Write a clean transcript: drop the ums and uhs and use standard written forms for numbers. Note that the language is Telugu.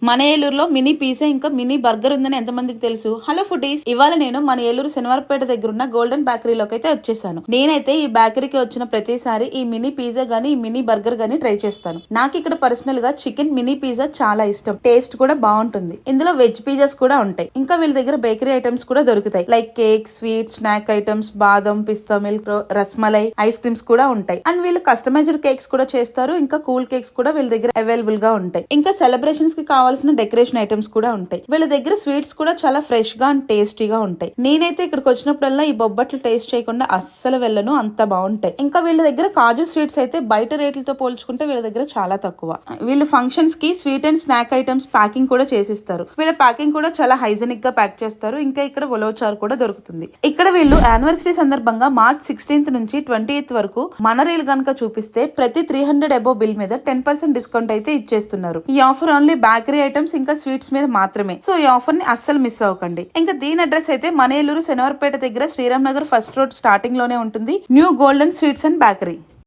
మన ఏలూరులో మినీ పిజ్జా ఇంకా మినీ బర్గర్ ఉందని ఎంతమందికి తెలుసు? హలో ఫుడీస్, ఇవాళ నేను మన ఏలూరు శనివారపేట దగ్గర ఉన్న గోల్డెన్ బేకరీలోకి అయితే వచ్చేసాను. నేనైతే ఈ బేకరీకి వచ్చిన ప్రతిసారి ఈ మినీ పిజ్జా గానీ ఈ మినీ బర్గర్ గానీ ట్రై చేస్తాను. నాకు ఇక్కడ పర్సనల్ గా చికెన్ మినీ పిజ్జా చాలా ఇష్టం. టేస్ట్ కూడా బాగుంటుంది. ఇందులో వెజ్ పిజ్జాస్ కూడా ఉంటాయి. ఇంకా వీళ్ళ దగ్గర బేకరీ ఐటమ్స్ కూడా దొరుకుతాయి. Like cake, sweet, snack items, బాదం, పిస్తా మిల్క్, రస్మలై, ఐస్ క్రీమ్స్ కూడా ఉంటాయి. అండ్ వీళ్ళు కస్టమైజ్డ్ కేక్స్ కూడా చేస్తారు. ఇంకా కూల్ కేక్స్ కూడా వీళ్ళ దగ్గర అవైలబుల్ గా ఉంటాయి. ఇంకా సెలబ్రేషన్స్ కి కావాల్సిన డెకరేషన్ ఐటమ్స్ కూడా ఉంటాయి. వీళ్ళ దగ్గర స్వీట్స్ కూడా చాలా ఫ్రెష్ గా అండ్ టేస్టీగా ఉంటాయి. నేనైతే ఇక్కడికి వచ్చినప్పుడల్లా ఈ బొబ్బట్లు టేస్ట్ చేయకుండా అస్సలు వెళ్ళను, అంత బాగుంటాయి. ఇంకా వీళ్ళ దగ్గర కాజు స్వీట్స్ అయితే బయట రేట్లతో పోల్చుకుంటే వీళ్ళ దగ్గర చాలా తక్కువ. వీళ్ళు ఫంక్షన్స్ కి sweet and snack items packing కూడా చేసిస్తారు. వీళ్ళ ప్యాకింగ్ కూడా చాలా హైజెనిక్ గా ప్యాక్ చేస్తారు. ఇంకా ఇక్కడ ఉలవచారు కూడా దొరుకుతుంది. ఇక్కడ వీళ్ళు యానివర్సరీ సందర్భంగా మార్చ్ 16th నుంచి 20th వరకు మన రీల్ గనక చూపిస్తే ప్రతి 300 అబోవ్ బిల్ మీద 10% డిస్కౌంట్ అయితే ఇచ్చేస్తున్నారు. ఈ ఆఫర్ ఓన్లీ బేకరీ ఐటమ్స్ ఇంకా స్వీట్స్ మీద మాత్రమే. సో ఈ ఆఫర్ ని అస్సలు మిస్ అవ్వకండి. ఇంకా దీని అడ్రస్ అయితే మన ఏలూరు శనివారపేట దగ్గర Sriram Nagar first road starting లోనే ఉంటుంది. New golden sweets and bakery.